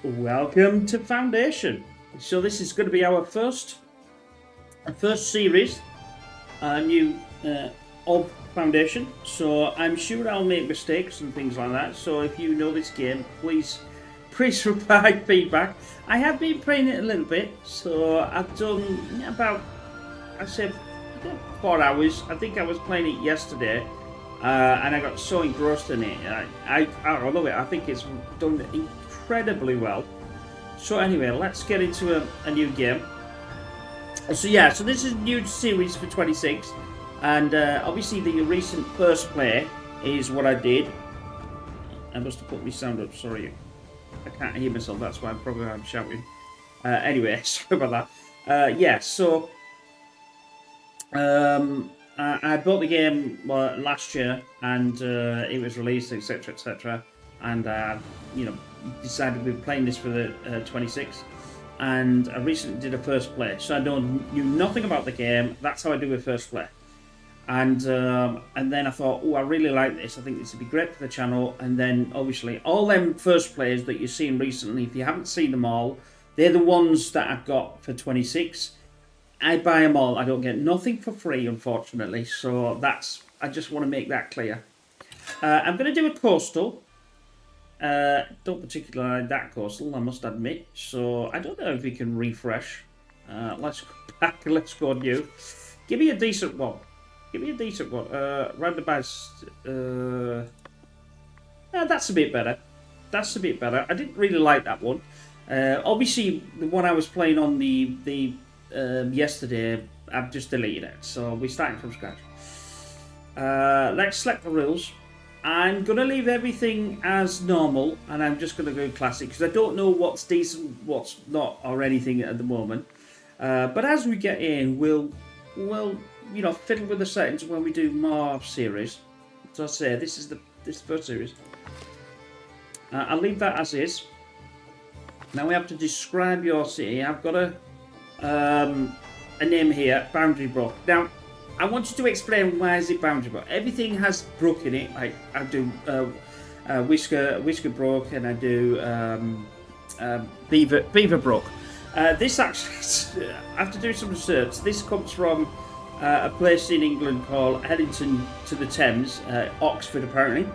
Welcome to Foundation. So this is going to be our first series, new of Foundation. So I'm sure I'll make mistakes and things like that. So if you know this game, please provide feedback. I have been playing it a little bit, so I've done about I said 4 hours. I think I was playing it yesterday, and I got so engrossed in it. I love it. I think it's done incredibly well. So anyway, let's get into a new game. So this is a new series for 26, and obviously the recent first play is what I did. I must have put my sound up. Sorry, I can't hear myself. That's why I'm shouting. Anyway, sorry about that. So I bought the game last year, and it was released, etc., etc. And decided we're playing this for the 26. And I recently did a first play, so I knew nothing about the game. That's how I do a first play. And then I thought, oh, I really like this. I think this would be great for the channel. And then obviously all them first plays that you've seen recently, if you haven't seen them all, they're the ones that I've got for 26. I buy them all. I don't get nothing for free, unfortunately. So I just want to make that clear. I'm going to do a coastal. Don't particularly like that coastal, I must admit. So I don't know if we can refresh. Let's go back. Let's go new. Give me a decent one. Roundabouts. That's a bit better. I didn't really like that one. Obviously, the one I was playing on the yesterday, I've just deleted it. So we're starting from scratch. Let's select the rules. I'm going to leave everything as normal, and I'm just going to go classic, because I don't know what's decent, what's not, or anything at the moment. But as we get in, we'll fiddle with the settings when we do more series. So I say, this is this first series. I'll leave that as is. Now we have to describe your city. I've got a name here, Boundary Brook. Now, I want you to explain why is it Boundary Brook. Everything has brook in it. Like I do Whisker Brook, and I do Beaver Brook. This actually, after doing some research, this comes from a place in England called Headington to the Thames, Oxford apparently,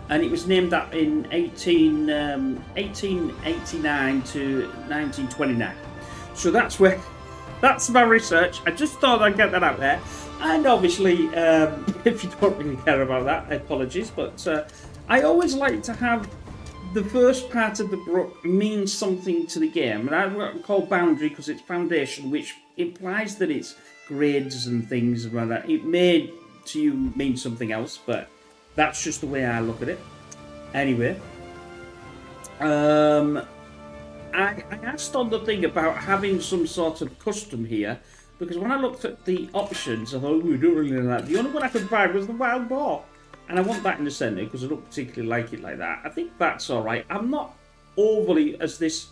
and it was named that in 1889 to 1929. So that's my research. I just thought I'd get that out there. And obviously, if you don't really care about that, apologies. But I always like to have the first part of the brook mean something to the game. And I call boundary because it's foundation, which implies that it's grades and things like that. It may to you mean something else, but that's just the way I look at it. Anyway, I asked on the thing about having some sort of custom here, because when I looked at the options, I thought, we don't really like that. The only one I could find was the wild boar. And I want that in the centre because I don't particularly like it like that. I think that's alright. I'm not overly, as this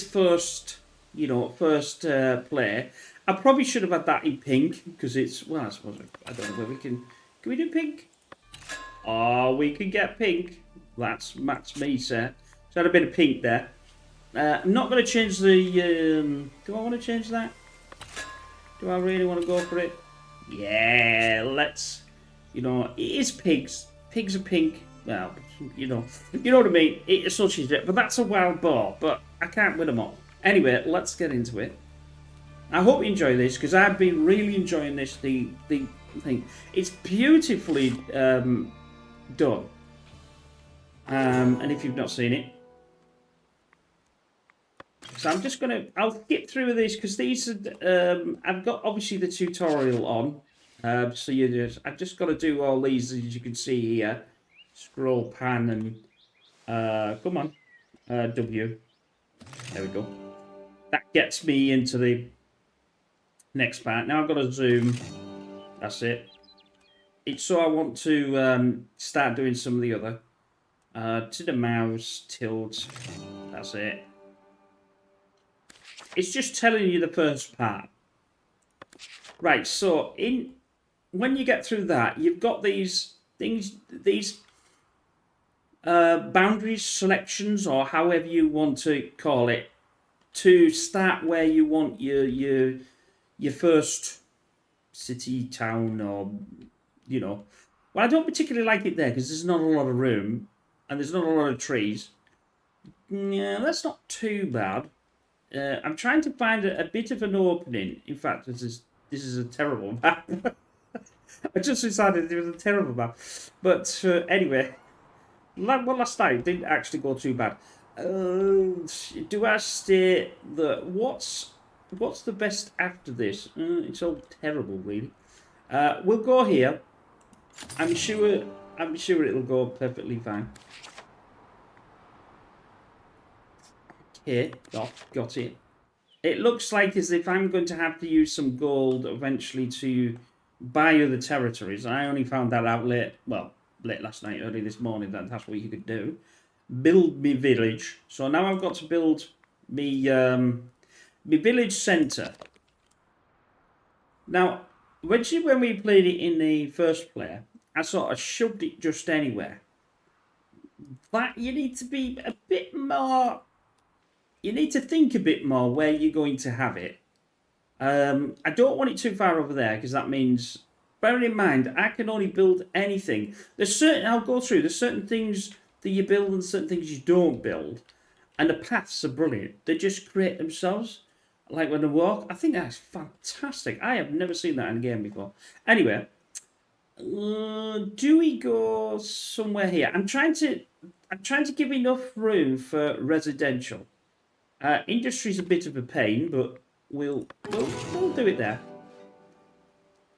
first play. I probably should have had that in pink, because it's, well, I suppose, I don't know where we can we do pink? Oh, we can get pink. That's me, sir. So I had a bit of pink there. I'm not going to change the, do I want to change that? Do I really want to go for it? Yeah, let's, it is pigs. Pigs are pink. Well, you know what I mean. It associates it, but that's a wild boar, but I can't win them all. Anyway, let's get into it. I hope you enjoy this, because I've been really enjoying this, the thing. It's beautifully done. And if you've not seen it, so I'm just I'll skip through this, because these I've got obviously the tutorial on. So I've just got to do all these, as you can see here. Scroll, pan, and come on, W. There we go. That gets me into the next part. Now I've got to zoom. That's it. It's so I want to start doing some of the other. To the mouse, tilt. That's it. It's just telling you the first part. Right, so when you get through that, you've got these things, these boundaries, selections, or however you want to call it, to start where you want your first city, town, or you know. Well, I don't particularly like it there because there's not a lot of room and there's not a lot of trees. Yeah, that's not too bad. I'm trying to find a bit of an opening. In fact, this is a terrible map. I just decided it was a terrible map. But anyway, last night didn't actually go too bad. Do I stay the what's the best after this? It's all terrible, really. We'll go here. I'm sure it'll go perfectly fine. Here, got it. It looks like as if I'm going to have to use some gold eventually to buy other territories. I only found that out late last night, early this morning, that's what you could do. Build me village. So now I've got to build me village centre. Now, when we played it in the first player, I sort of shoved it just anywhere. That you need to be a bit more. You need to think a bit more where you're going to have it. I don't want it too far over there because that means, bearing in mind, I can only build anything. I'll go through, there's certain things that you build and certain things you don't build. And the paths are brilliant. They just create themselves. Like when they walk. I think that's fantastic. I have never seen that in a game before. Anyway, do we go somewhere here? I'm trying to give enough room for residential. Industry's a bit of a pain, but we'll do it there.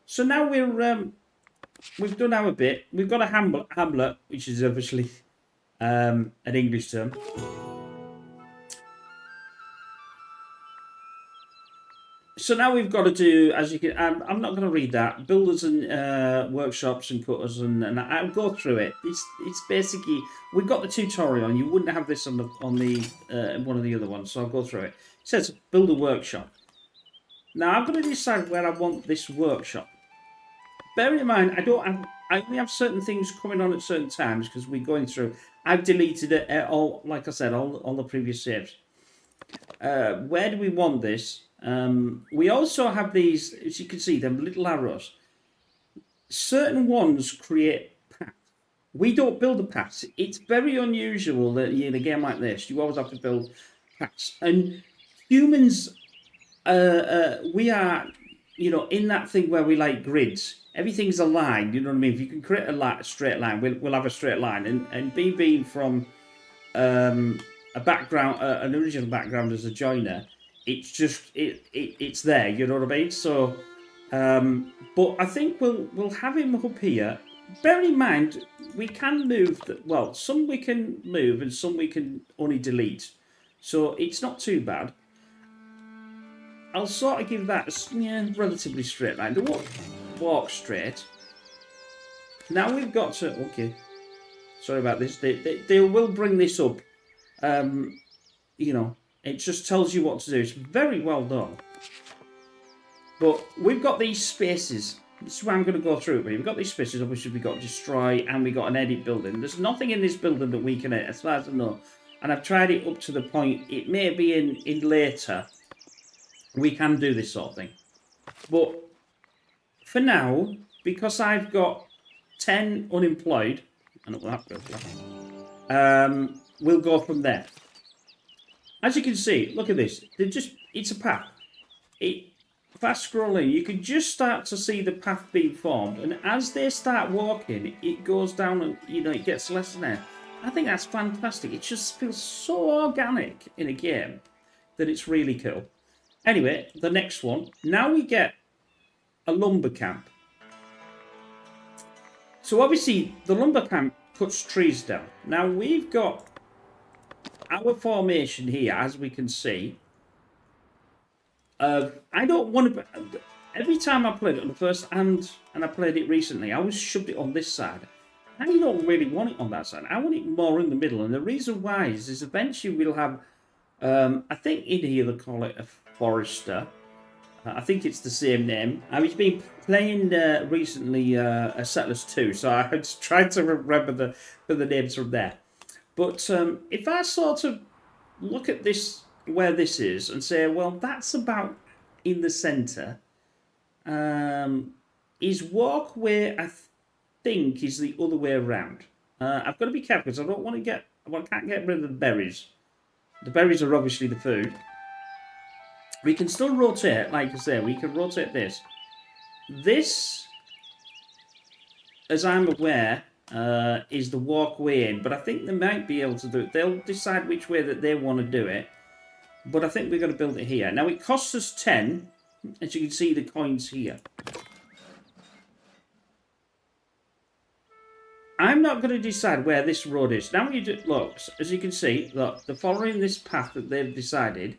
So now we've done our bit. We've got a hamlet, which is obviously an English term. So now we've got to do, as you can, I'm not going to read that. Builders and workshops and cutters, and I'll go through it. It's basically, we've got the tutorial, and you wouldn't have this on the one of the other ones, so I'll go through it. It says build a workshop. Now I've got to decide where I want this workshop. Bear in mind, I only have certain things coming on at certain times because we're going through. I've deleted it all, like I said, all the previous saves. Where do we want this? We also have these, as you can see, them little arrows. Certain ones create paths. We don't build the paths. It's very unusual that in a game like this, you always have to build paths. And humans, we are, in that thing where we like grids. Everything's a line, you know what I mean? If you can create a straight line, we'll have a straight line. And being from a background, an original background as a joiner, it's just it's there, you know what I mean? So, but I think we'll have him up here. Bear in mind, we can move. Some we can move and some we can only delete. So it's not too bad. I'll sort of give that a relatively straight line. They won't walk straight. Now we've got to. Okay, sorry about this. They will bring this up. It just tells you what to do. It's very well done. But we've got these spaces. This is where I'm going to go through it. We've got these spaces. Obviously, we've got destroy and we've got an edit building. There's nothing in this building that we can edit, as far as I know. And I've tried it up to the point. It may be in later. We can do this sort of thing. But for now, because I've got 10 unemployed, and we'll go from there. As you can see, look at this. It's a path. Fast scrolling, you can just start to see the path being formed. And as they start walking, it goes down and, it gets less and less. I think that's fantastic. It just feels so organic in a game that it's really cool. Anyway, the next one. Now we get a lumber camp. So obviously, the lumber camp cuts trees down. Now we've got our formation here, as we can see. I don't want to. Every time I played it on the first and I played it recently, I always shoved it on this side. I don't really want it on that side. I want it more in the middle. And the reason why is eventually we'll have. I think in here they call it a forester. I think it's the same name. I've been playing recently Settlers 2, so I was trying to remember the names from there. But if I sort of look at this, where this is, and say, well, that's about in the centre. His walkway, I think, is the other way around. I've got to be careful because I don't want to get. Well, I can't get rid of the berries. The berries are obviously the food. We can still rotate, like I say, we can rotate this. This, as I'm aware, is the walkway in, but I think they might be able to do it. They'll decide which way that they want to do it, but I think we're going to build it here. Now, it costs us 10, as you can see the coins here. I'm not going to decide where this road is. Now, you look, as you can see, look, they're following this path that they've decided.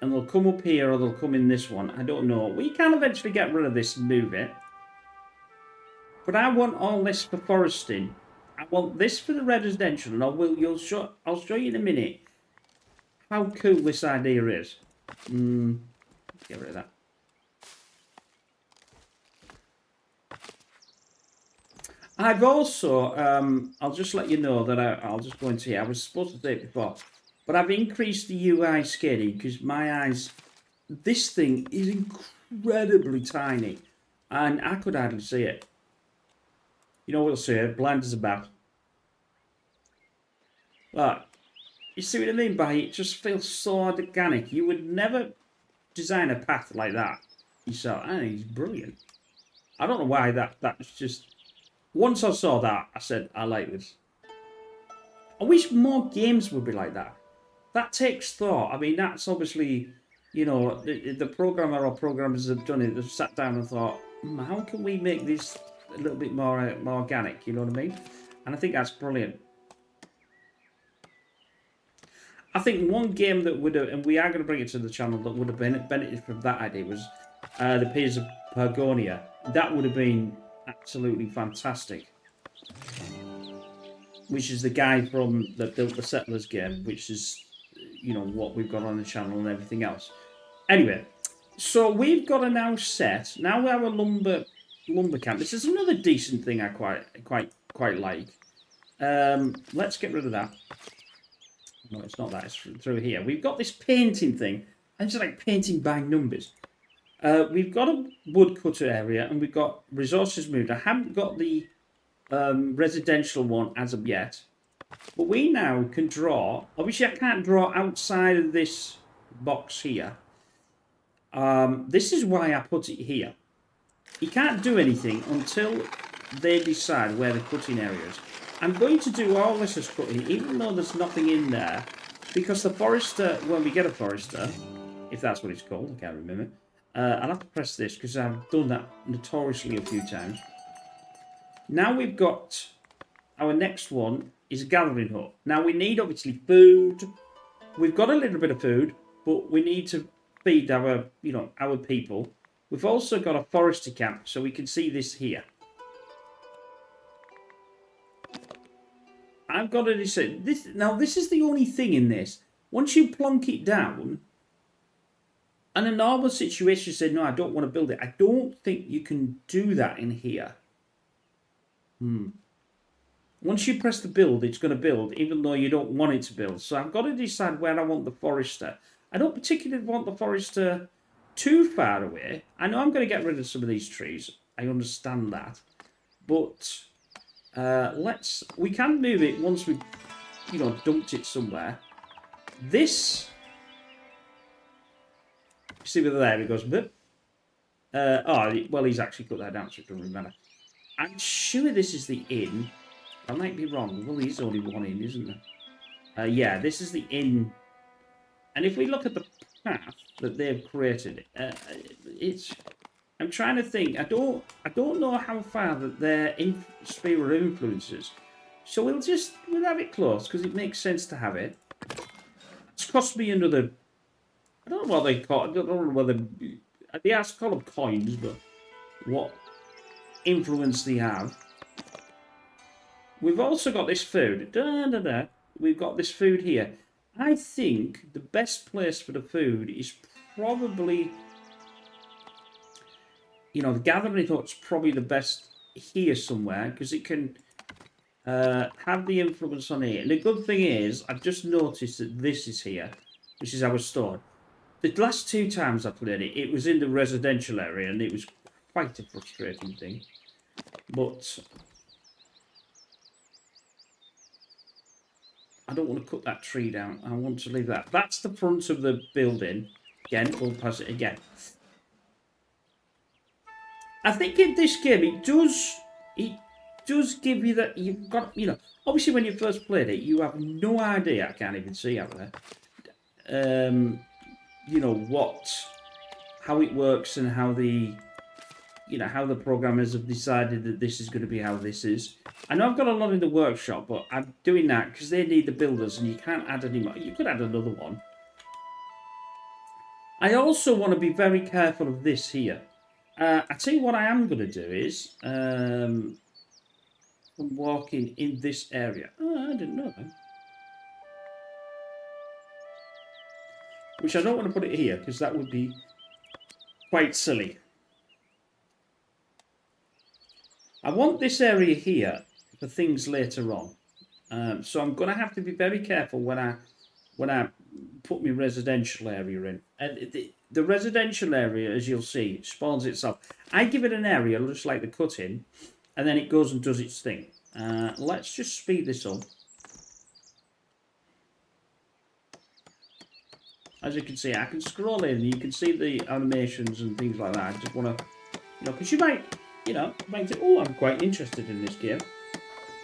And they'll come up here or they'll come in this one. I don't know. We can eventually get rid of this and move it. But I want all this for foresting. I want this for the residential. And I'll show you in a minute how cool this idea is. Get rid of that. I've also, I'll just let you know that I'll just go into here. I was supposed to say it before. But I've increased the UI scaling because my eyes, this thing is incredibly tiny. And I could hardly see it. You know what I'll say, blind as a bat. But, you see what I mean by it just feels so organic. You would never design a path like that yourself. I think it's brilliant. I don't know why that's just... Once I saw that, I said, I like this. I wish more games would be like that. That takes thought. I mean, that's obviously, you know, the programmer or programmers have done it. They've sat down and thought, how can we make this a little bit more organic? You know what I mean? And I think that's brilliant. I think one game that would have, and we are going to bring it to the channel, that would have benefited from that idea was the Pillars of Pyrgonia. That would have been absolutely fantastic. Which is the guy from that built the Settlers game, which is, you know, what we've got on the channel and everything else. Anyway, so we've got a now set. Now we have a lumber camp. This is another decent thing I quite like. Let's get rid of that. No, it's not that. It's through here. We've got this painting thing. I'm just like painting by numbers. We've got a woodcutter area and we've got resources moved. I haven't got the residential one as of yet. But we now can draw. Obviously, I can't draw outside of this box here. This is why I put it here. You can't do anything until they decide where the cutting area is. I'm going to do all this as cutting, even though there's nothing in there. Because the forester, when we get a forester, if that's what it's called, I can't remember. I'll have to press this because I've done that notoriously a few times. Now we've got our next one is a gathering hut. Now we need obviously food. We've got a little bit of food, but we need to feed our, you know, our people. We've also got a forestry camp, so we can see this here. I've got to say this. Now this is the only thing in this. Once you plonk it down, in a normal situation, you say, no, I don't want to build it. I don't think you can do that in here. Once you press the build, it's going to build, even though you don't want it to build. So I've got to decide where I want the forester. I don't particularly want the forester too far away. I know I'm going to get rid of some of these trees. I understand that. But we can move it once we've, you know, dumped it somewhere. This... See whether there it goes. Well, he's actually cut that down, so it doesn't really matter. I'm sure this is the inn. I might be wrong. Well, there's only one inn, isn't there? Yeah, this is the inn. And if we look at the path that they've created, it's. I'm trying to think. I don't know how far that their sphere of influences. So we'll have it close because it makes sense to have it. It's cost me another. I don't know what they call. I don't know whether they ask call them coins, but what influence they have. We've also got this food. We've got this food here. I think the best place for the food is probably, you know, the gathering hut's probably the best here somewhere because it can have the influence on here. And the good thing is, I've just noticed that this is here, which is our store. The last 2 times I played it, it was in the residential area, and it was quite a frustrating thing. But I don't want to cut that tree down. I want to leave that. That's the front of the building. Again, we'll pass it again. I think in this game, it does give you that, you've got, obviously when you first played it, you have no idea, I can't even see out there, how it works and how how the programmers have decided that this is going to be how this is. I know I've got a lot in the workshop, but I'm doing that because they need the builders and you can't add any more. You could add another one. I also want to be very careful of this here. I tell you what I am going to do is, I'm walking in this area. Oh, I didn't know that. Which I don't want to put it here because that would be quite silly. I want this area here for things later on. So I'm going to have to be very careful when I put my residential area in. And the residential area, as you'll see, spawns itself. I give it an area, just like the cut-in, and then it goes and does its thing. Let's just speed this up. As you can see, I can scroll in, you can see the animations and things like that. I just want to, because you might think, oh, I'm quite interested in this game.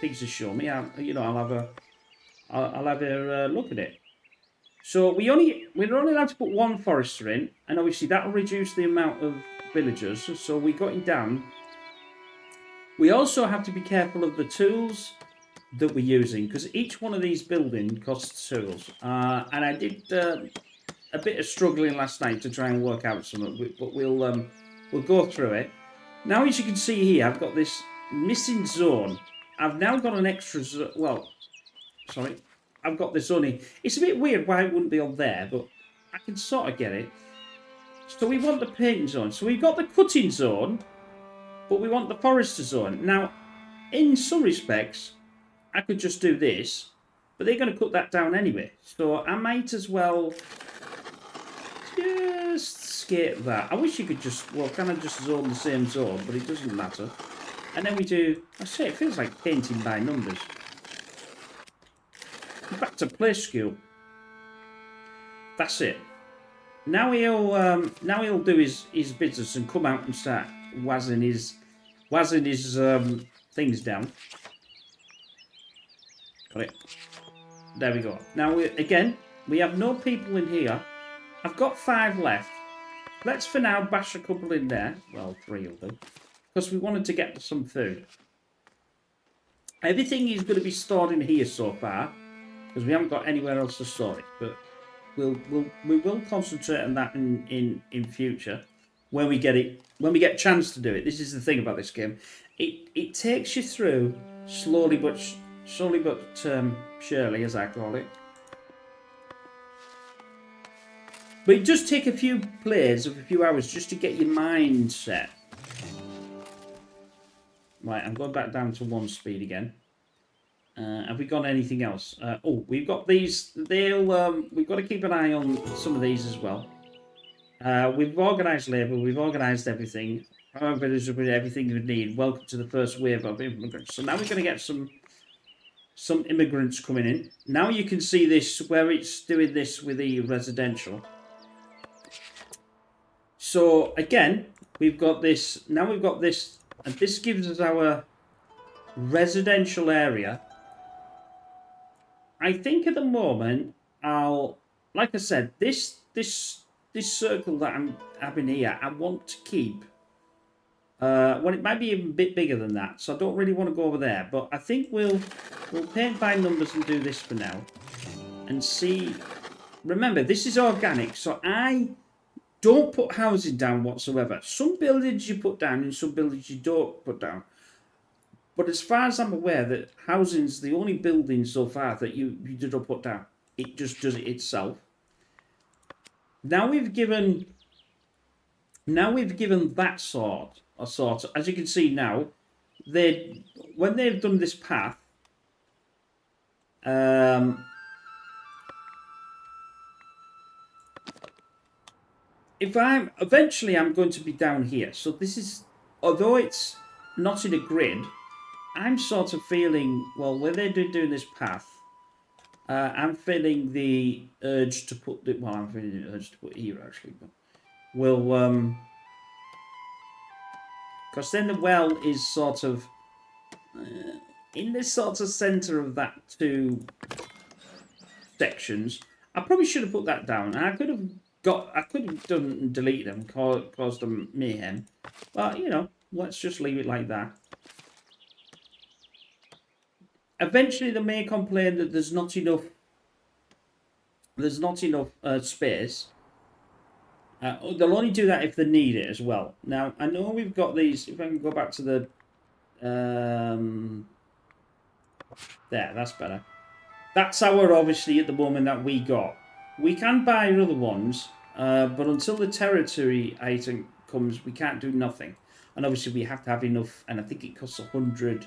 Things to show me. I'll have a look at it. So we're only allowed to put one forester in, and obviously that'll reduce the amount of villagers. So we got it down. We also have to be careful of the tools that we're using, because each one of these buildings costs tools. And I did a bit of struggling last night to try and work out some of it, but we'll go through it. Now, as you can see here, I've got this missing zone. I've now got an extra I've got this zone here. It's a bit weird why it wouldn't be on there, but I can sort of get it. So we want the painting zone. So we've got the cutting zone, but we want the forester zone. Now, in some respects, I could just do this, but they're going to cut that down anyway. So I might as well just skip that. I wish you could just, kind of just zone the same zone, but it doesn't matter. And then we do, I say, it feels like painting by numbers. Back to play school. That's it. Now he'll do his business and come out and start wazzing his things down. Got it. There we go. Now we have no people in here. I've got 5 left. Let's for now bash a couple in there. Well, 3 will do. Because we wanted to get some food. Everything is going to be stored in here so far, because we haven't got anywhere else to store it. But we will concentrate on that in future when we get a chance to do it. This is the thing about this game. It takes you through slowly but surely, as I call it. But it does take a few plays of a few hours just to get your mind set. Right, I'm going back down to 1 speed again. Have we got anything else? We've got these. We've got to keep an eye on some of these as well. We've organised labour. We've organised everything. However, there's everything we need. Welcome to the first wave of immigrants. So now we're going to get some immigrants coming in. Now you can see this where it's doing this with the residential. So again, we've got this. Now we've got this, and this gives us our residential area. I think at the moment, like I said, this circle that I'm having here, I want to keep. Well, it might be even a bit bigger than that, so I don't really want to go over there. But I think we'll paint by numbers and do this for now, and see. Remember, this is organic, so I don't put housing down whatsoever. Some buildings you put down, and some buildings you don't put down. But as far as I'm aware, that housing's the only building so far that you don't put down. It just does it itself. Now we've given that sort. As you can see now, when they've done this path, If I'm eventually I'm going to be down here. So this is, although it's not in a grid, I'm sort of feeling, well, when they're doing this path, I'm feeling the urge to put the, well, I'm feeling the urge to put it here actually, but we'll because then the well is sort of in this sort of center of that two sections. I probably should have put that down. I could have done and delete them, caused them mayhem. But you know, let's just leave it like that. Eventually, they may complain that there's not enough. There's not enough space. They'll only do that if they need it as well. Now, I know we've got these. If I can go back to the there, that's better. That's our, obviously, at the moment that we got. We can buy other ones, but until the territory item comes, we can't do nothing. And obviously we have to have enough, and I think it costs 100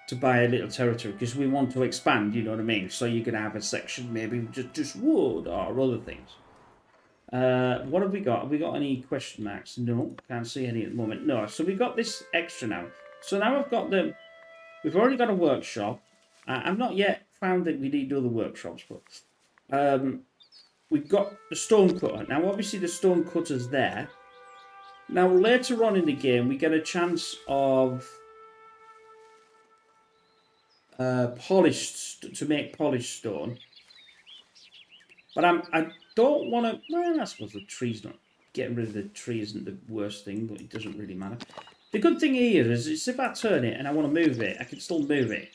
to buy a little territory, because we want to expand, you know what I mean? So you're going to have a section, maybe just wood or other things. What have we got? Have we got any question marks? No, can't see any at the moment. No, so we've got this extra now. So now I've got the... We've already got a workshop. I've not yet found that we need other workshops, but we've got the stone cutter. Now, obviously, the stone cutter's there. Now, later on in the game, we get a chance of to make polished stone. But I don't want to... Well, I suppose the tree's not... Getting rid of the tree isn't the worst thing, but it doesn't really matter. The good thing here is if I turn it and I want to move it, I can still move it.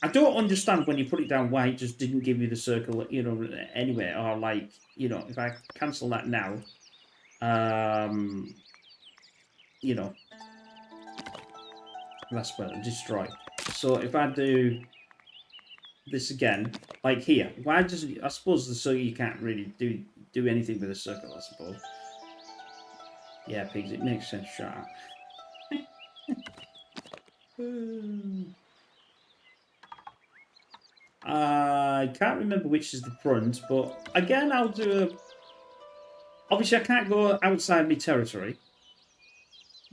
I don't understand when you put it down why it just didn't give you the circle, you know, anywhere. Or like, you know, if I cancel that now, you know, that's better, destroy. So if I do this again, like here, why does it, I suppose the circle, you can't really do anything with a circle, I suppose. Yeah, pigs, it makes sense, shut up. I can't remember which is the front, but again, I'll do a... Obviously, I can't go outside my territory.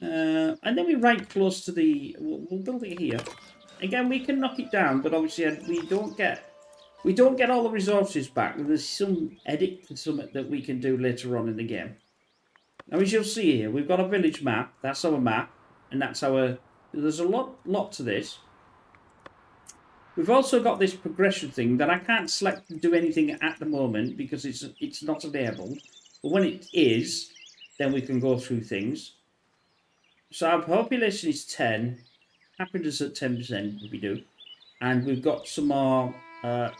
And then we right close to the... We'll build it here. Again, we can knock it down, but obviously we don't get all the resources back. There's some edit to something that we can do later on in the game. Now, as you'll see here, we've got a village map. That's our map, and that's our... There's a lot to this. We've also got this progression thing that I can't select and do anything at the moment because it's not enabled. But when it is, then we can go through things. So our population is 10. Happiness at 10%, we do. And we've got some more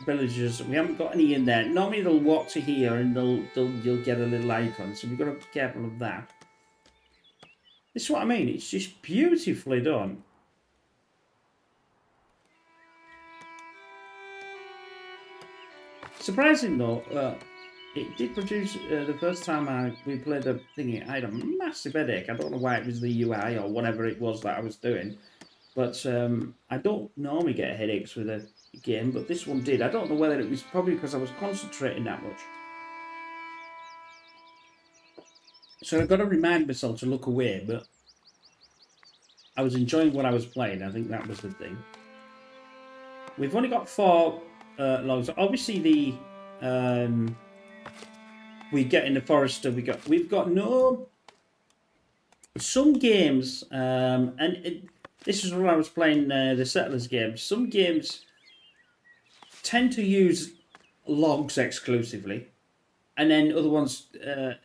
villagers. We haven't got any in there. Normally they'll walk to here and you'll get a little icon. So we've got to be careful of that. This is what I mean. It's just beautifully done. Surprising though, it did produce the first time we played the thingy. I had a massive headache. I don't know why it was the UI or whatever it was that I was doing, but I don't normally get headaches with a game, but this one did. I don't know whether it was probably because I was concentrating that much. So I've got to remind myself to look away, but I was enjoying what I was playing. I think that was the thing. We've only got 4 logs. Obviously, the we get in the forester. We've got no. Some games, this is when I was playing the Settlers games. Some games tend to use logs exclusively, and then other ones,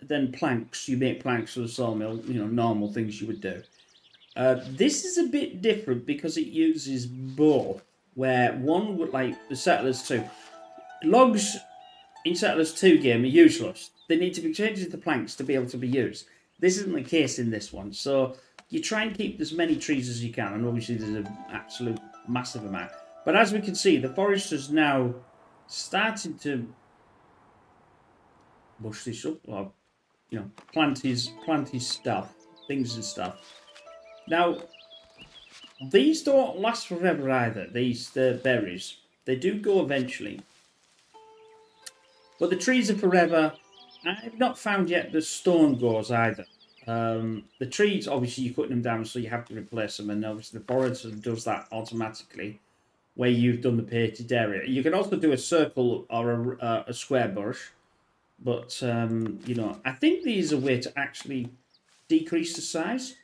then planks. You make planks for the sawmill. You know, normal things you would do. This is a bit different because it uses both. Where one would, like the Settlers 2, logs in Settlers 2 game are useless. They need to be changed into planks to be able to be used. This isn't the case in this one. So you try and keep as many trees as you can, and obviously there's an absolute massive amount. But as we can see, the forester's now starting to bush this up, or you know, plant his stuff, things and stuff. Now, these don't last forever either. The berries. They do go eventually. But the trees are forever. I've not found yet the stone goes either. The trees, obviously, you're cutting them down, so you have to replace them. And obviously, the forest does that automatically where you've done the painted area. You can also do a circle or a square bush. But, you know, I think there's a way to actually decrease the size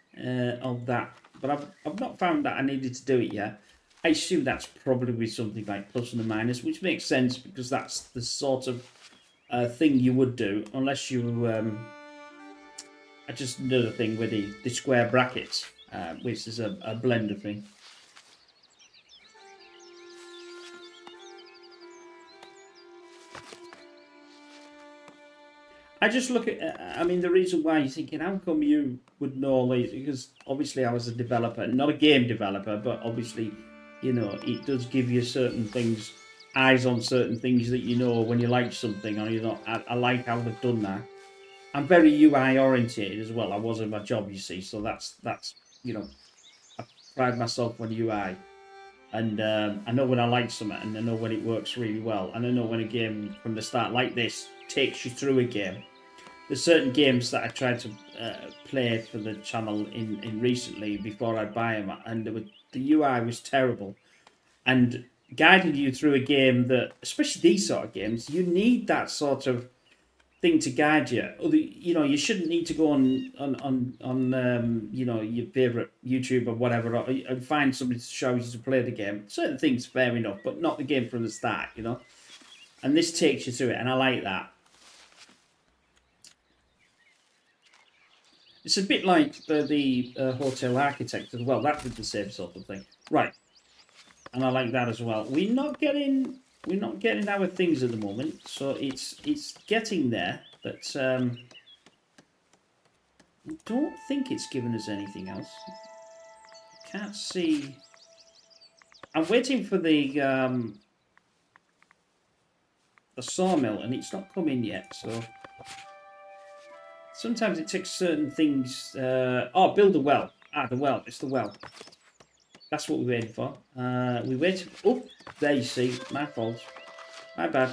of that. But I've not found that I needed to do it yet. I assume that's probably something like plus and a minus, which makes sense because that's the sort of thing you would do unless you... just another thing with the square brackets, which is a blender thing. I just look at, I mean, the reason why you're thinking, how come you would know all these? Because obviously I was a developer, not a game developer, but obviously, you know, it does give you certain things, eyes on certain things that you know when you like something or you know, I like how they've done that. I'm very UI orientated as well. I was in my job, you see, so that's you know, I pride myself on UI. And I know when I like something, and I know when it works really well, and I know when a game from the start like this takes you through a game. There's certain games that I tried to play for the channel in recently before I buy them, and the UI was terrible. And guiding you through a game that, especially these sort of games, you need that sort of thing to guide you. You know, you shouldn't need to go on you know, your favorite YouTube or whatever, and find somebody to show you to play the game. Certain things, fair enough, but not the game from the start, you know. And this takes you through it, and I like that. It's a bit like the Hotel Architect as well. That did the same sort of thing, right? And I like that as well. We're not getting our things at the moment, so it's getting there, but I don't think it's given us anything else. Can't see. I'm waiting for the sawmill, and it's not coming yet. So sometimes it takes certain things. Oh, build a well. Ah, the well. It's the well. That's what we're waiting for. We wait. Oh, there you see. My fault. My bad.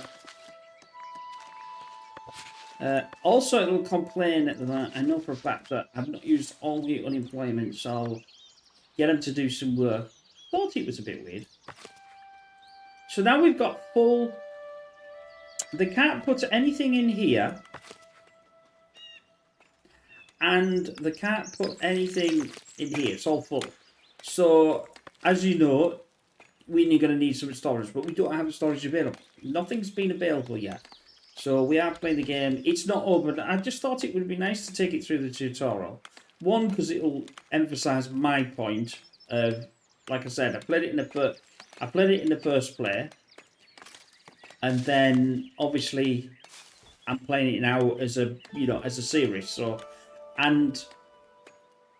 Also, it'll complain that I know for a fact that I've not used all the unemployment, so I'll get them to do some work. Thought it was a bit weird. So now we've got full... They can't put anything in here. And they can't put anything in here. It's all full. So, as you know, we're going to need some storage, but we don't have storage available. Nothing's been available yet. So we are playing the game. It's not over. I just thought it would be nice to take it through the tutorial. One, because it'll emphasise my point of, like I said, I played it in the first play, and then obviously I'm playing it now as a series. So, and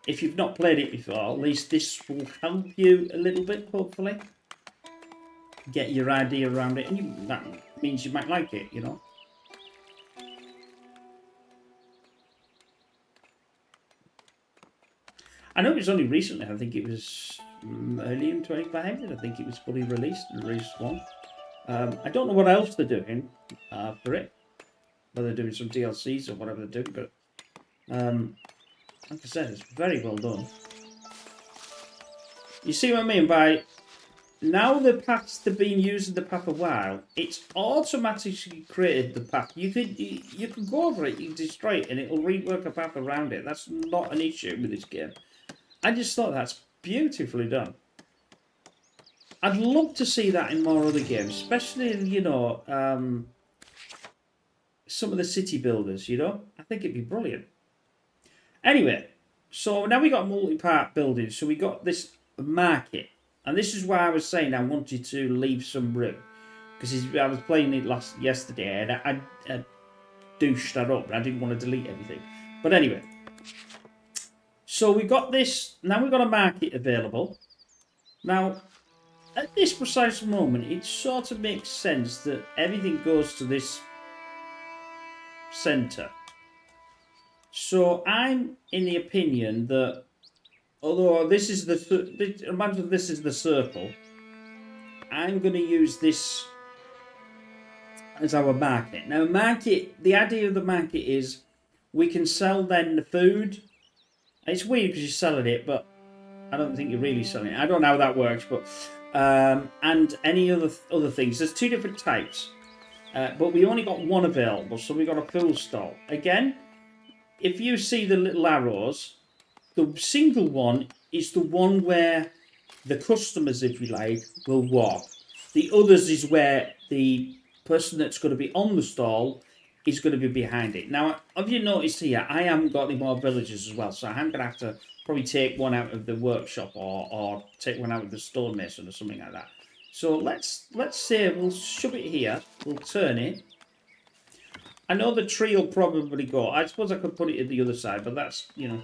if you've not played it before, at least this will help you a little bit, hopefully. Get your idea around it, and that means you might like it, you know. I know it was only recently. I think it was early in 25. I think it was fully released in Release 1. I don't know what else they're doing for it. Whether they're doing some DLCs or whatever they're doing, but like I said, it's very well done. You see what I mean by... Now the paths have been using the path a while, it's automatically created the path. You can go over it, you can destroy it, and it will rework a path around it. That's not an issue with this game. I just thought that's beautifully done. I'd love to see that in more other games, especially, you know, some of the city builders, you know? I think it'd be brilliant. Anyway, so now we got multi-part buildings. So we got this market. And this is why I was saying I wanted to leave some room. Because I was playing it yesterday and I douched that up. And I didn't want to delete everything. But anyway. So we got this. Now we've got a market available. Now, at this precise moment, it sort of makes sense that everything goes to this centre. So I'm in the opinion that, although this is imagine this is the circle, I'm going to use this as our market. Now, the idea of the market is we can sell then the food. It's weird because you're selling it, but I don't think you're really selling it. I don't know how that works, but and any other things. There's 2 different types, but we only got one available, so we got a full stall. Again, if you see the little arrows, the single one is the one where the customers, if you like, will walk. The others is where the person that's going to be on the stall is going to be behind it. Now, have you noticed here, I haven't got any more villagers as well, so I'm going to have to probably take one out of the workshop or take one out of the stonemason or something like that. So let's say we'll shove it here, we'll turn it. I know the tree will probably go. I suppose I could put it at the other side, but that's, you know,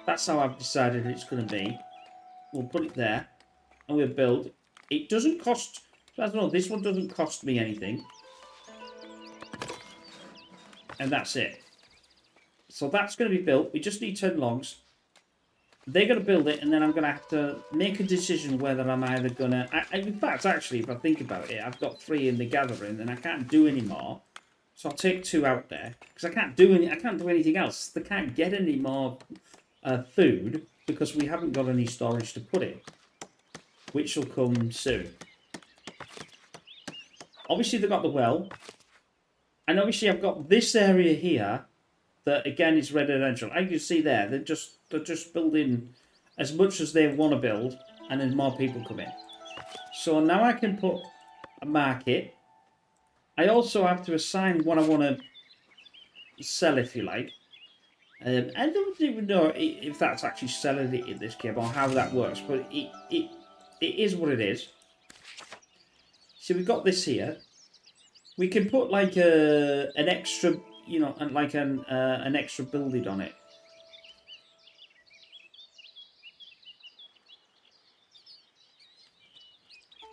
that's how I've decided it's going to be. We'll put it there, and we'll build. It doesn't cost, I don't know, this one doesn't cost me anything. And that's it. So that's going to be built. We just need 10 logs. They're going to build it, and then I'm going to have to make a decision whether I'm either going to... in fact, actually, if I think about it, I've got 3 in the gathering, and I can't do any more. So I'll take 2 out there, because I can't do anything else. They can't get any more food, because we haven't got any storage to put it, which will come soon. Obviously, they've got the well. And obviously, I've got this area here that, again, is residential. As you can see there, they're just building as much as they want to build, and then more people come in. So now I can put a market. I also have to assign what I want to sell, if you like. I don't even know if that's actually selling it in this game or how that works, but it is what it is. So we've got this here. We can put like an extra, you know, like an extra building on it.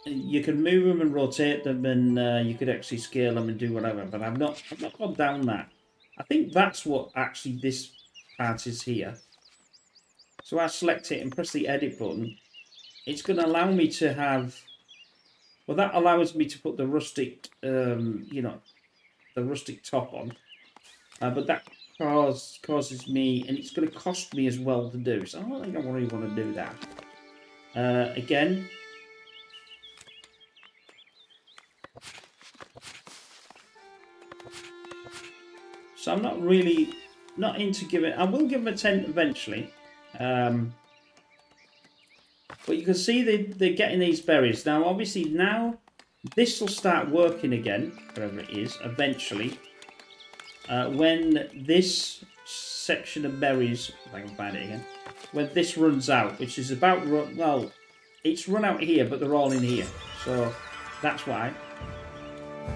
You can move them and rotate them, and you could actually scale them and do whatever. But I've not gone down that. I think that's what actually this part is here. So I select it and press the edit button. It's going to allow me to have. Well, that allows me to put the rustic, you know, the rustic top on. But that causes me, and it's going to cost me as well to do. So I don't think I really want to do that. Again. So I'm not into giving. I will give them a 10 eventually. But you can see they're getting these berries. Now, obviously, now this will start working again, whatever it is, eventually. When this section of berries, if I can find it again, when this runs out, which is about, well, it's run out here, but they're all in here. So that's why.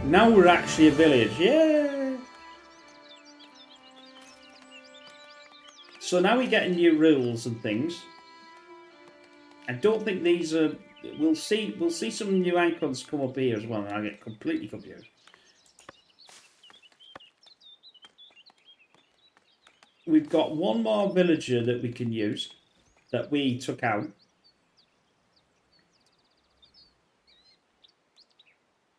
Now we're actually a village. Yay! So now we're getting new rules and things. I don't think these are... We'll see some new icons come up here as well, and I'll get completely confused. We've got one more villager that we can use, that we took out.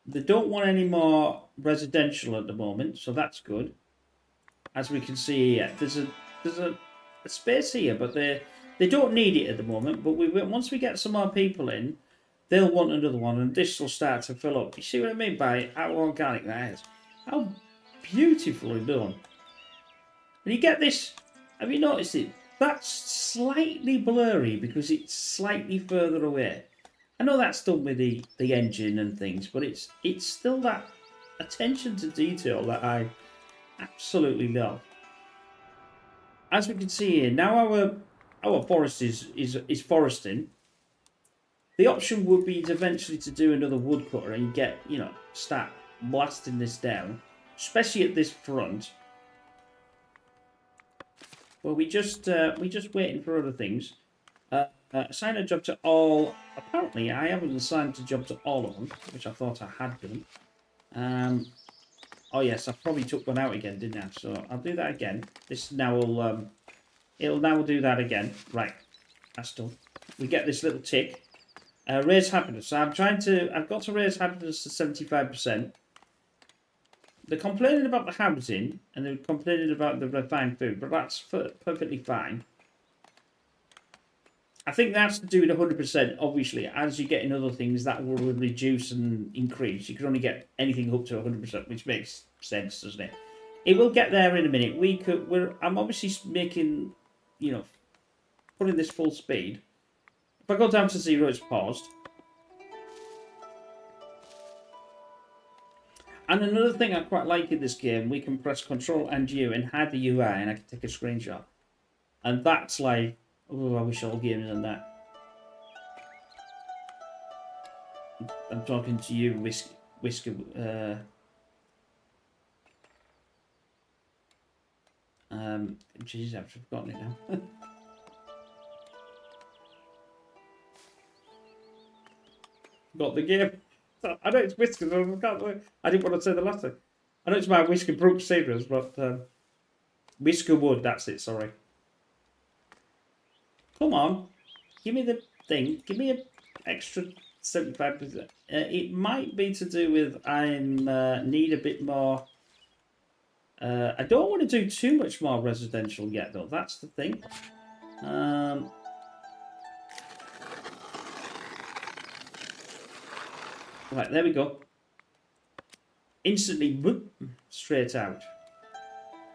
They don't want any more residential at the moment, so that's good. As we can see here, there's a space here, but they don't need it at the moment. But once we get some more people in, they'll want another one, and this will start to fill up. You see what I mean by how organic that is? How beautifully done. And you get this, have you noticed it? That's slightly blurry because it's slightly further away. I know that's done with the engine and things, but it's still that attention to detail that I absolutely love. As we can see here, now our forest is foresting. The option would be eventually to do another woodcutter and get, you know, start blasting this down, especially at this front. Well, we just waiting for other things. Assign a job to all. Apparently, I haven't assigned a job to all of them, which I thought I had done. Oh yes, I probably took one out again, didn't I? So I'll do that again. This now will it'll now do that again. Right, that's done. We get this little tick. Raise happiness. So I've got to raise happiness to 75%. They're complaining about the housing and they're complaining about the refined food, but that's perfectly fine. I think that's to do with 100%. Obviously, as you get in other things, that will reduce and increase. You can only get anything up to 100%, which makes sense, doesn't it? It will get there in a minute. I'm obviously making, putting this full speed. If I go down to 0, it's paused. And another thing I quite like in this game, we can press Control and U and hide the UI, and I can take a screenshot. And that's like, oh, I wish all games done that. I'm talking to you, Whisker. Jeez, I've forgotten it now. Got the game. I know it's Whiskers. I didn't want to say the last thing. I know it's my Whisker Brook series, but Whisker Wood. That's it. Sorry. Come on, give me the thing. Give me an extra 75%. It might be to do with I need a bit more. I don't want to do too much more residential yet, though. That's the thing. Right, there we go. Instantly, whoop, straight out.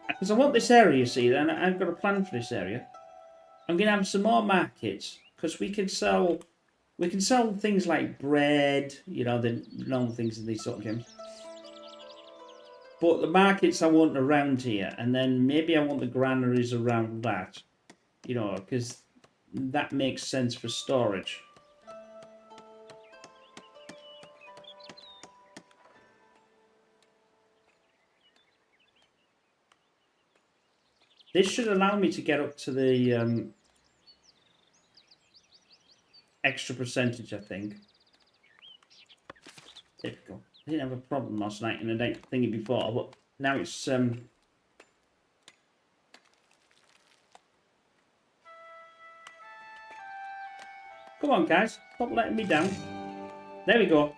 Because I want this area, see, and I've got a plan for this area. I'm going to have some more markets, because we can sell things like bread, the normal things in these sort of games. But the markets I want around here, and then maybe I want the granaries around that, because that makes sense for storage. This should allow me to get up to the extra percentage, I think. There we go. I didn't have a problem last night in the night thingy before, but now it's Come on, guys. Stop letting me down. There we go.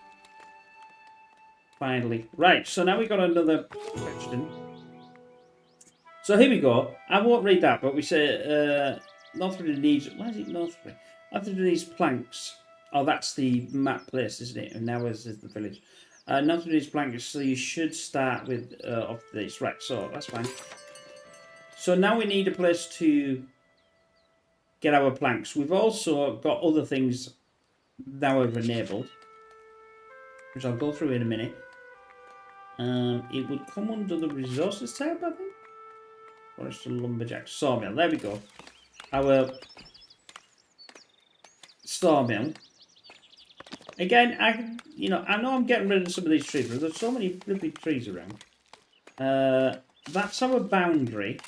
Finally. Right, so now we got another question. So here we go. I won't read that, but we say Northridge needs... Why is it Northridge? Northridge needs planks. Oh, that's the map place, isn't it? And now is the village. Northridge needs planks, so you should start with off this. Right, so that's fine. So now we need a place to get our planks. We've also got other things now I've enabled, which I'll go through in a minute. It would come under the resources tab, I think. Forest lumberjack sawmill. There we go. Our sawmill. Again, I know I'm getting rid of some of these trees, but there's so many flipping trees around. That's our boundary.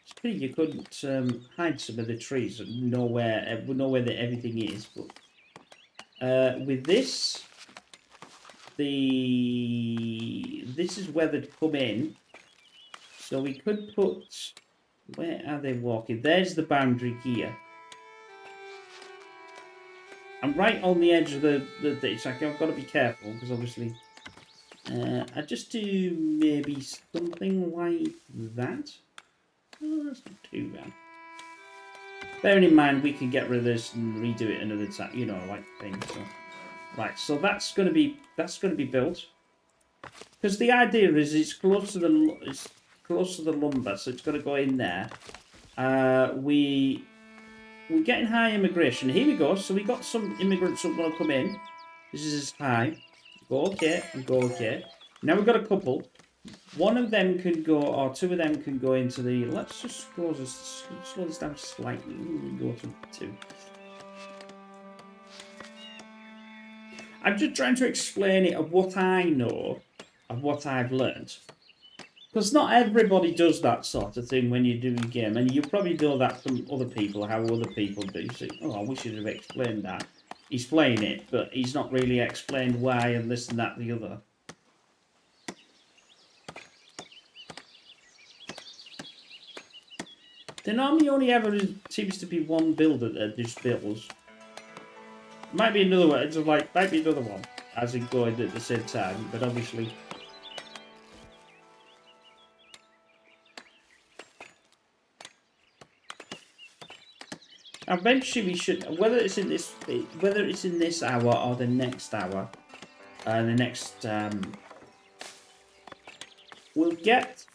It's pity you couldn't hide some of the trees and know where that everything is. But with this, this is where they'd come in. So we could put... Where are they walking? There's the boundary here. I'm right on the edge of the thing, so I've got to be careful, because obviously... I just do maybe something like that. Oh, that's not too bad. Bearing in mind, we can get rid of this and redo it another time, like thing. So. Right, so that's going to be built. Because the idea is it's close to the lumber, so it's got to go in there. We're getting high immigration. Here we go. So we got some immigrants that want to come in. This is high. Go okay and go okay. Now we've got a couple. One of them can go, or two of them can go into the... Let's just slow this down slightly. We'll go to 2. I'm just trying to explain it of what I know, of what I've learnt. Because not everybody does that sort of thing when you do a game, and you probably know that from other people, how other people do. You say, oh, I wish you'd have explained that. He's playing it, but he's not really explained why and this and that and the other. There normally only ever seems to be one builder that just builds. Might be another one. It's like might be another one as in going at the same time, but obviously. Eventually, we should whether it's in this hour or the next hour, the next we'll get.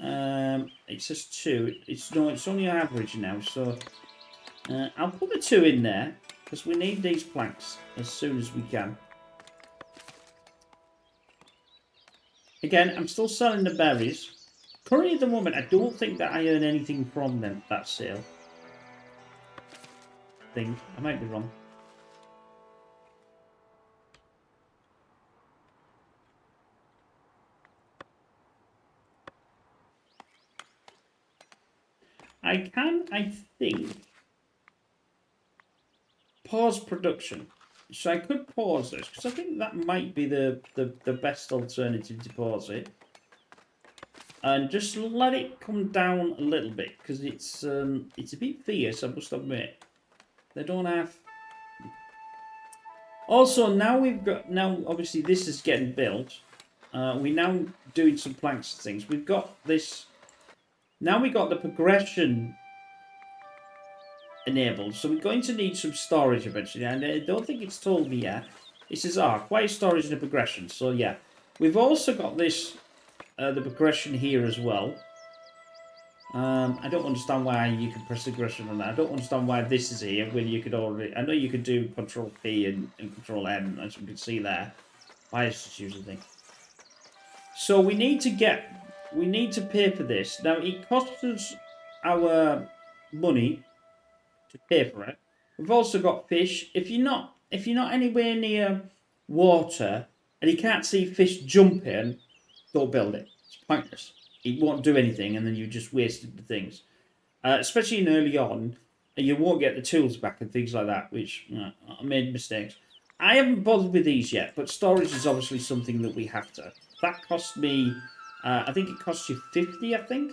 It says 2. It's only average now, so I'll put the 2 in there because we need these planks as soon as we can. Again, I'm still selling the berries. Currently, at the moment, I don't think that I earn anything from them that sale. I might be wrong. I can, I think, pause production. So I could pause this because I think that might be the best alternative to pause it, and just let it come down a little bit because it's a bit fierce. I must admit. They don't have. Also, now obviously this is getting built. We're now doing some planks and things. We've got this. Now we got the progression enabled, so we're going to need some storage eventually. And I don't think it's told me yet. It says, quiet storage and a progression. So yeah, we've also got this, the progression here as well. I don't understand why you can press aggression on that. I don't understand why this is here when you could already. I know you could do Control P and Control M, as you can see there. Why is just using thing? So we need to pay for this. Now it costs us our money to pay for it. We've also got fish. If you're not anywhere near water and you can't see fish jumping, don't build it. It's pointless. It won't do anything, and then you just wasted the things. Especially in early on, you won't get the tools back and things like that, which I made mistakes. I haven't bothered with these yet, but storage is obviously something that we have to. That cost me, I think it costs you 50, I think,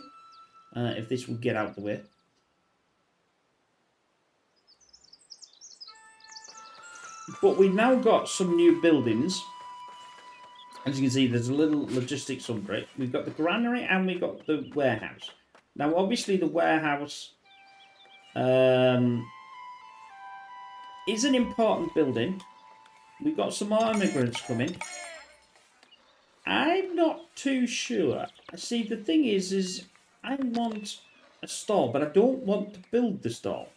if this would get out the way. But we've now got some new buildings. As you can see, there's a little logistics under it. We've got the granary and we've got the warehouse. Now, obviously, the warehouse is an important building. We've got some more immigrants coming. I'm not too sure. See, the thing is I want a stall, but I don't want to build the stall.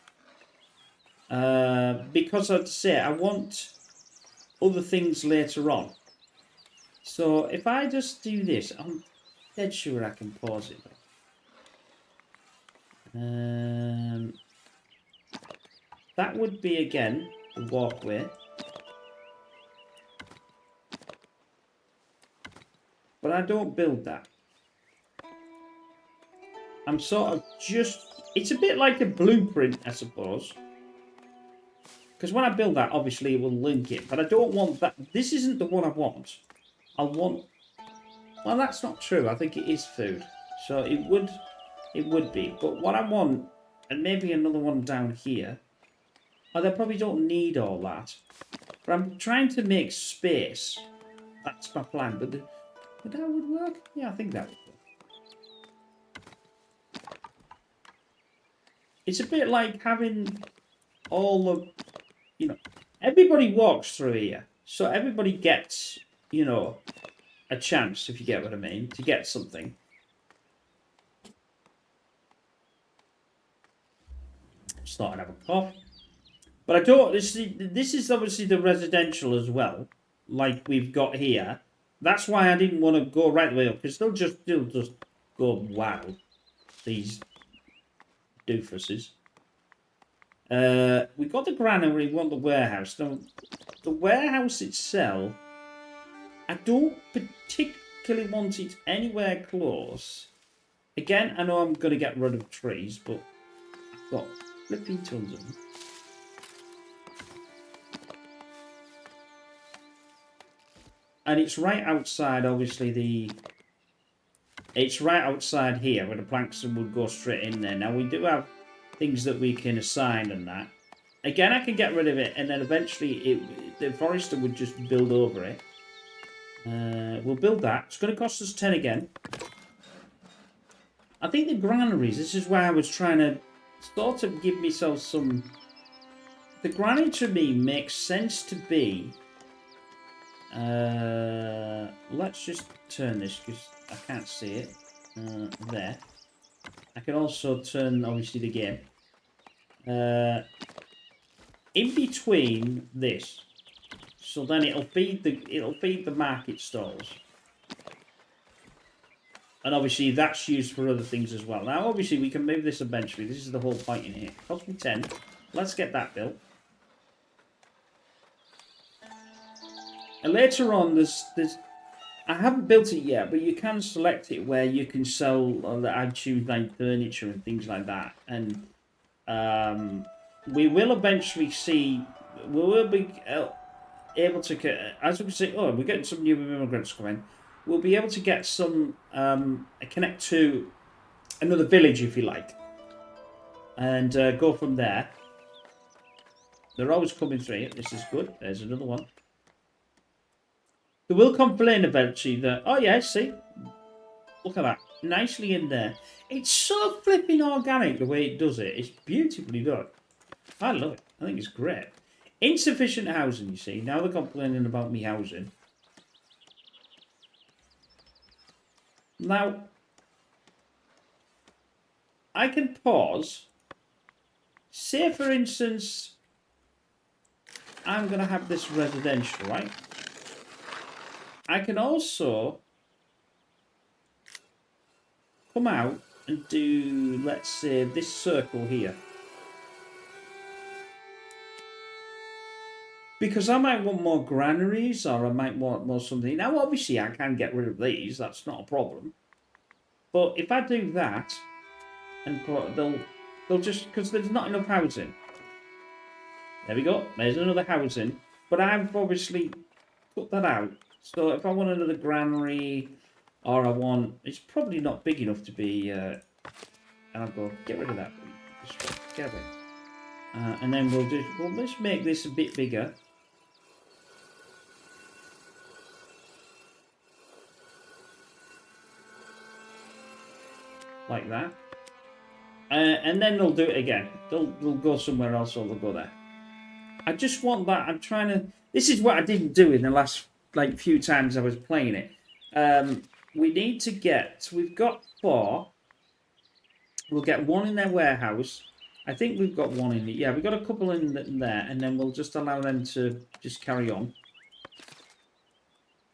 Because I'd say I want other things later on. So if I just do this, I'm dead sure I can pause it. That would be again the walkway. But I don't build that. I'm sort of just... It's a bit like a blueprint, I suppose. Because when I build that, obviously it will link it. But I don't want that. This isn't the one I want. I want... Well, that's not true. I think it is food. So it would be. But what I want, and maybe another one down here. Oh, they probably don't need all that. But I'm trying to make space. That's my plan. But that would work? Yeah, I think that would work. It's a bit like having all the... everybody walks through here. So everybody gets, a chance, if you get what I mean, to get something. Just thought I'd have a cough. But I don't... This is obviously the residential as well, like we've got here. That's why I didn't want to go right the way up, because they'll just go wild, these doofuses. We've got the granary, we want the warehouse. Now, the warehouse itself, I don't particularly want it anywhere close. Again, I know I'm going to get rid of trees, but I've got flipping tons of them. And it's right outside, obviously, it's right outside here, where the planks would go straight in there. Now, we do have things that we can assign and that. Again, I can get rid of it, and then eventually the forester would just build over it. We'll build that. It's going to cost us 10 again. I think the granaries, this is where I was trying to sort of give myself some... The granary to me makes sense to be... let's just turn this because I can't see it. There. I can also turn, obviously, the game. In between this. So then it'll feed the market stalls. And obviously that's used for other things as well. Now obviously we can move this eventually. This is the whole point in here. Cost me 10. Let's get that built. And later on there's I haven't built it yet, but you can select it where you can sell I choose like furniture and things like that. And we will eventually see, we will be able to get, as we can see, oh, we're getting some new immigrants coming. We'll be able to get some, connect to another village, if you like, and go from there. They're always coming through. This is good. There's another one. They will complain eventually that, oh yeah, see, look at that, nicely in there. It's so flipping organic the way it does it. It's beautifully done. I love it. I think it's great. Insufficient housing, you see. Now they're complaining about me housing. Now, I can pause. Say, for instance, I'm going to have this residential, right? I can also come out and do, let's say, this circle here. Because I might want more granaries, or I might want more something. Now, obviously, I can get rid of these. That's not a problem. But if I do that, and put, they'll just, because there's not enough housing. There we go. There's another housing. But I've obviously put that out. So if I want another granary, or I want, it's probably not big enough to be, and I'll go, get rid of that. Just get it. And then let's make this a bit bigger. Like that. And then they'll do it again. They'll go somewhere else or they'll go there. I just want that. I'm trying to... This is what I didn't do in the last few times I was playing it. We need to get... We've got 4. We'll get 1 in their warehouse. I think we've got 1 in it. Yeah, we've got a couple in there. And then we'll just allow them to just carry on.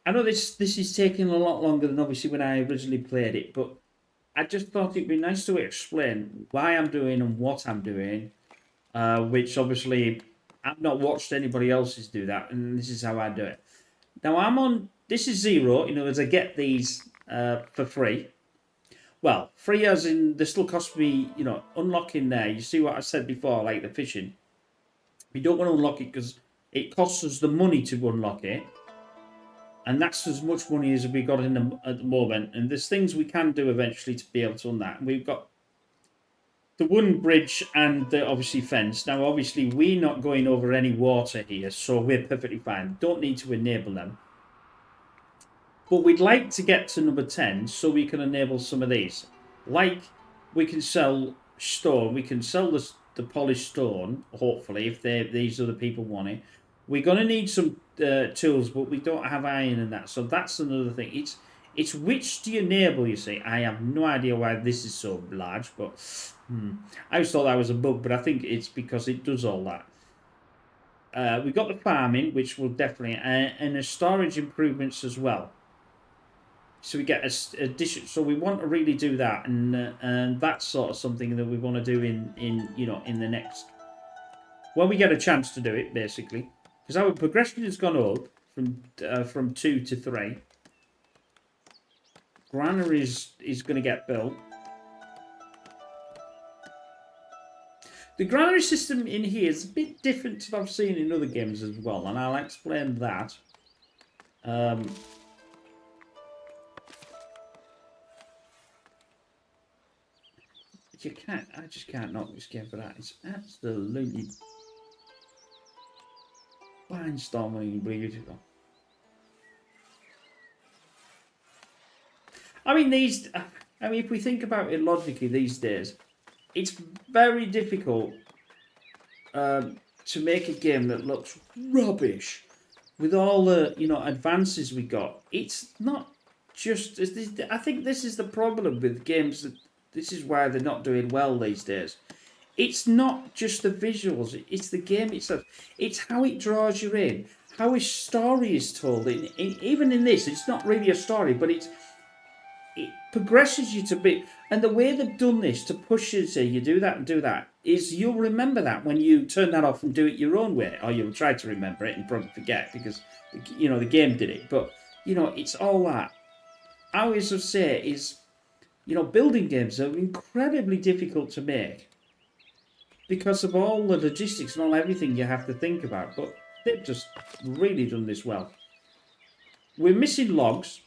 I know this is taking a lot longer than obviously when I originally played it. But I just thought it'd be nice to explain why I'm doing and what I'm doing, which obviously I've not watched anybody else's do that, and this is how I do it. Now I'm on, this is 0, in other words, I get these for free. Well, free as in, they still cost me, unlocking there. You see what I said before, like the fishing. We don't want to unlock it because it costs us the money to unlock it. And that's as much money as we got at the moment. And there's things we can do eventually to be able to run that. And we've got the wooden bridge and the obviously fence. Now, obviously, we're not going over any water here, so we're perfectly fine. Don't need to enable them. But we'd like to get to number 10 so we can enable some of these. Like, we can sell stone. We can sell the polished stone, hopefully, if these other people want it. We're going to need some tools, but we don't have iron and that. So that's another thing. It's which do you enable, you see. I have no idea why this is so large, but I always thought that was a bug, but I think it's because it does all that. We've got the farming, which will definitely, and the storage improvements as well. So we get addition. So we want to really do that, and that's sort of something that we want to do in the next, when we get a chance to do it, basically. Because our progression has gone up from 2 to 3. Granary is going to get built. The granary system in here is a bit different to what I've seen in other games as well, and I'll explain that. I just can't knock this game for that. It's absolutely Barnstorming beautiful. I mean, if we think about it logically these days, it's very difficult to make a game that looks rubbish with all the advances we got. It's not just. I think this is the problem with games. This is why they're not doing well these days. It's not just the visuals, it's the game itself. It's how it draws you in, how a story is told. Even in this, it's not really a story, but it progresses you to be. And the way they've done this to push you to say, you do that and do that, is you'll remember that when you turn that off and do it your own way. Or you'll try to remember it and probably forget because, the game did it. But, it's all that. I always say is, building games are incredibly difficult to make because of all the logistics and everything you have to think about. But they've just really done this well. We're missing logs,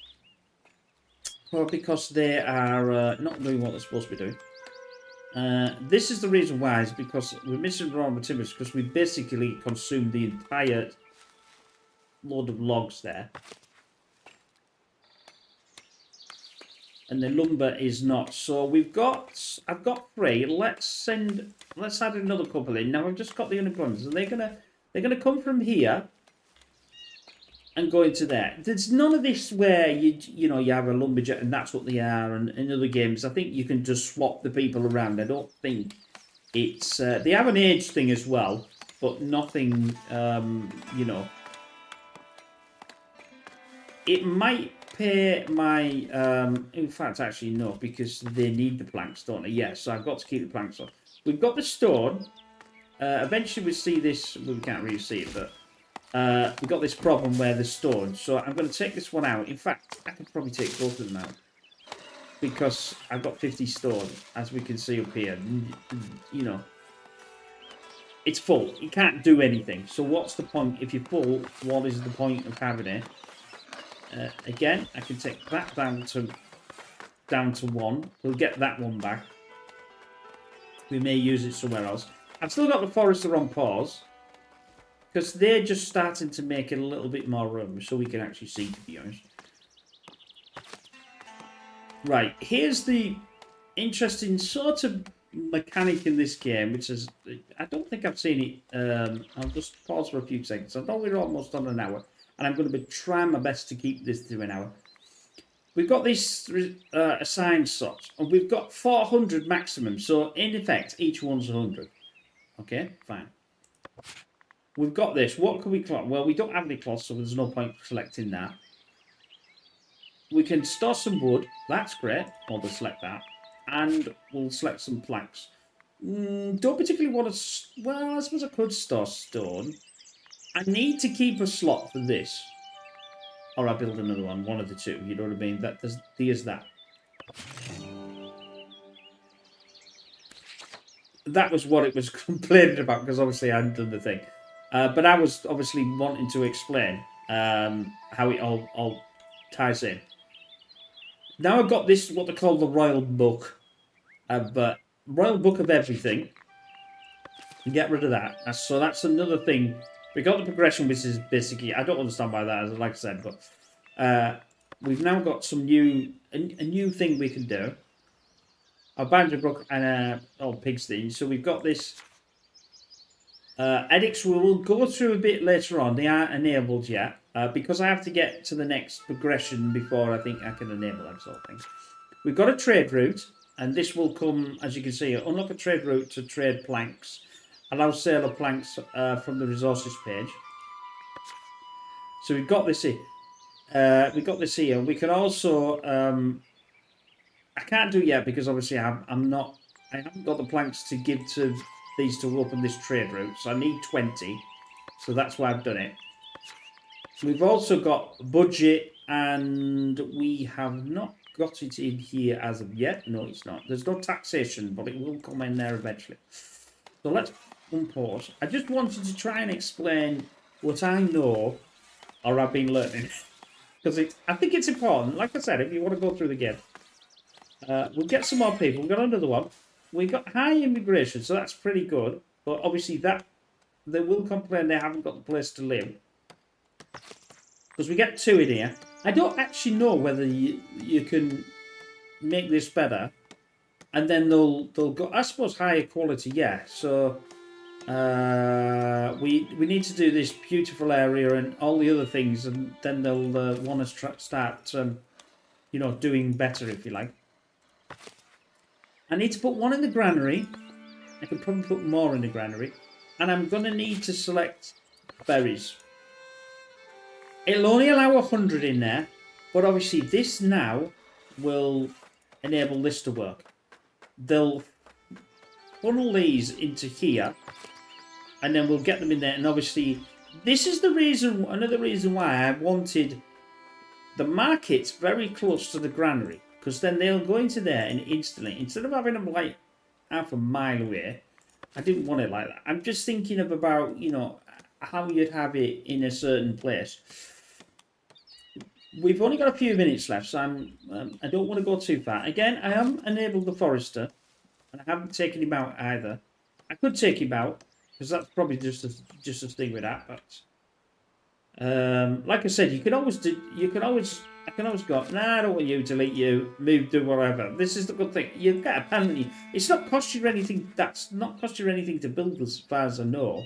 because they are not doing what they're supposed to be doing. This is the reason why, is because we're missing raw materials, because we basically consumed the entire load of logs there. And the lumber is not. So I've got 3. Let's add another couple in. Now I've just got the unemployment, so they're gonna come from here and go into there. There's none of this where you have a lumberjack and that's what they are. And in other games, I think you can just swap the people around. I don't think it's they have an age thing as well, but nothing. It might pay my, in fact, actually, no, because they need the planks, don't they? Yes, so I've got to keep the planks on. We've got the stone. Eventually we see this, well, we can't really see it, but we've got this problem where there's stone. So I'm going to take this one out. In fact, I could probably take both of them out because I've got 50 stone, as we can see up here. It's full. You can't do anything. So what's the point? If you're full, what is the point of having it? Again, I can take that down to 1. We'll get that one back. We may use it somewhere else. I've still got the forester on pause because they're just starting to make it a little bit more room so we can actually see, to be honest. Right, here's the interesting sort of mechanic in this game, which is, I don't think I've seen it. I'll just pause for a few seconds. I thought we were almost on an hour. And I'm going to be trying my best to keep this to an hour. We've got these assigned slots, and we've got 400 maximum. So in effect, each one's 100. Okay, fine. We've got this. What can we cloth? Well, we don't have any cloth, so there's no point selecting that. We can store some wood. That's great. We'll just select that, and we'll select some planks. Don't particularly want to. Well, I suppose I could store stone. I need to keep a slot for this. Or I build another one. One of the two. You know what I mean? There's that. That was what it was complaining about, because obviously I hadn't done the thing. But I was obviously wanting to explain how it all ties in. Now I've got this, what they call the Royal Book. Royal Book of everything. Get rid of that. So that's another thing. We got the progression, which is basically, I don't understand why that is, like I said, but we've now got some a new thing we can do. A Banjo Brook and Pigstein. So we've got this edicts we will go through a bit later on. They aren't enabled yet because I have to get to the next progression before I think I can enable them sort of things. We've got a trade route, and this will come, as you can see, unlock a trade route to trade planks. Allow sale of planks from the resources page. So we've got this here. We can also. I can't do it yet because obviously I haven't got the planks to give to these to open this trade route. So I need 20. So that's why I've done it. We've also got budget, and we have not got it in here as of yet. No, it's not. There's no taxation, but it will come in there eventually. So let's unpause. I just wanted to try and explain what I know or I've been learning. Because I think it's important. Like I said, if you want to go through the game. We'll get some more people. We've got another one. We've got high immigration, so that's pretty good. But obviously that they will complain they haven't got the place to live. Because we get 2 in here. I don't actually know whether you can make this better. And then they'll go, I suppose, higher quality, yeah. So we need to do this beautiful area and all the other things, and then they'll want to start, you know, doing better, if you like. I need to put 1 in the granary. I could probably put more in the granary. And I'm going to need to select berries. It'll only allow 100 in there, but obviously this now will enable this to work. They'll funnel these into here, and then we'll get them in there. And obviously, this is the reason, another reason why I wanted the markets very close to the granary, because then they'll go into there and instantly, instead of having them like half a mile away, I didn't want it like that. I'm just thinking of about, you know, how you'd have it in a certain place. We've only got a few minutes left, so I don't want to go too far. Again, I am enabled the forester, and I haven't taken him out either. I could take him out, because that's probably just a thing with that. But like I said, you can always do. I can always go. Nah, I don't want you. Delete you. Move. Do whatever. This is the good thing. You've got apparently. It's not cost you anything. That's not cost you anything to build, as far as I know.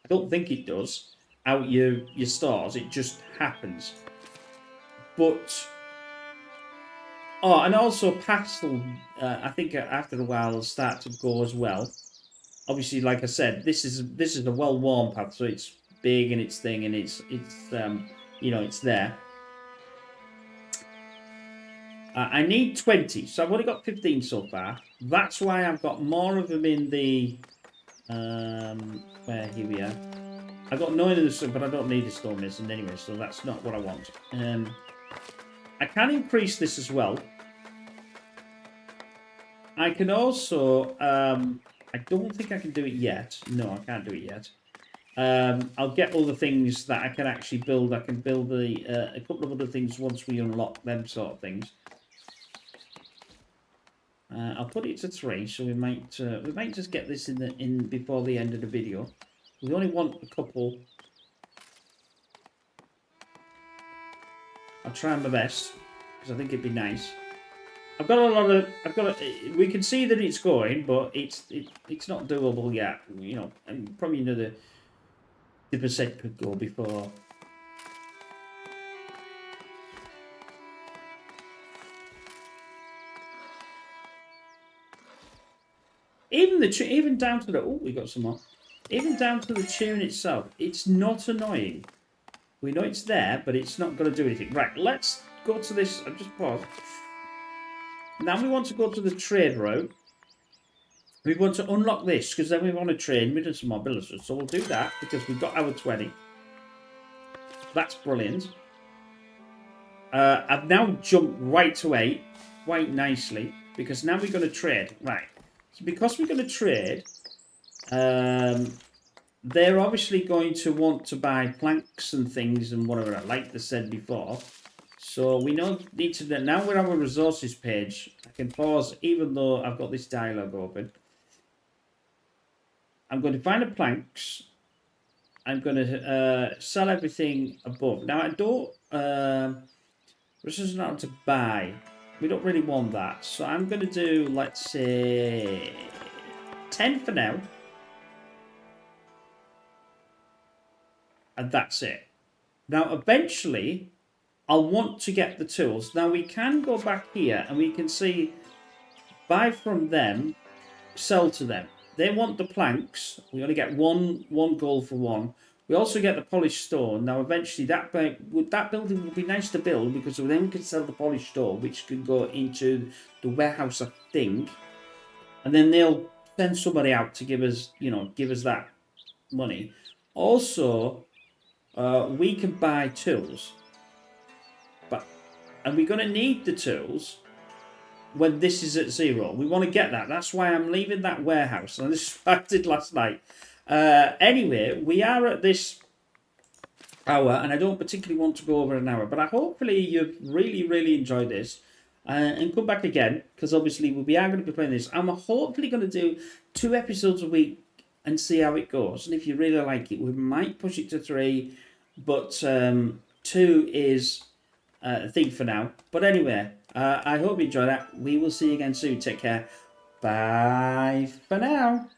I don't think it does. Out your stores, it just happens. But and also pastel, I think after a while will start to go as well. Obviously, like I said, this is a well-worn path, so it's big and it's thing, and it's you know, it's there. I need 20, so I've only got 15 so far. That's why I've got more of them in the where here we are. I've got 9 of the, but I don't need a stonemason anyway, so that's not what I want. I can increase this as well. I can also, I don't think I can do it yet. No, I can't do it yet. I'll get all the things that I can actually build. I can build a couple of other things once we unlock them sort of things. I'll put it to 3, so we might just get this in before the end of the video. We only want a couple. I'll try my best, because I think it'd be nice. I've got a lot of. We can see that it's going, but it's not doable yet. You know, and probably another 50% could go before. Even down to the we got some more. Even down to the tune itself, it's not annoying. We know it's there, but it's not going to do anything. Right, let's go to this. I'll just pause. Now we want to go to the trade route. We want to unlock this, because then we want to trade with some mobility. So we'll do that, because we've got our 20. That's brilliant. I've now jumped right to 8, quite nicely, because now we're going to trade. Right. So because we're going to trade, they're obviously going to want to buy planks and things and whatever, like they said before. So we need to. Now we're on a resources page. I can pause, even though I've got this dialogue open. I'm going to find the planks. I'm going to sell everything above. Now I don't. This is not to buy. We don't really want that. So I'm going to do, let's say, 10 for now. And that's it. Now, eventually, I'll want to get the tools. Now, we can go back here and we can see, buy from them, sell to them. They want the planks. We only get one gold for one. We also get the polished stone. Now, eventually, that building would be nice to build, because then we could sell the polished stone, which could go into the warehouse, I think. And then they'll send somebody out to give us that money. Also, we can buy tools. And we're going to need the tools when this is at 0. We want to get that. That's why I'm leaving that warehouse. And this is what I did last night. Anyway, we are at this hour, and I don't particularly want to go over an hour, but hopefully you've really, really enjoyed this. And come back again, because obviously we are going to be playing this. I'm hopefully going to do 2 episodes a week and see how it goes. And if you really like it, we might push it to 3, but 2 is a thing for now. But anyway, I hope you enjoy that. We will see you again soon. Take care. Bye for now.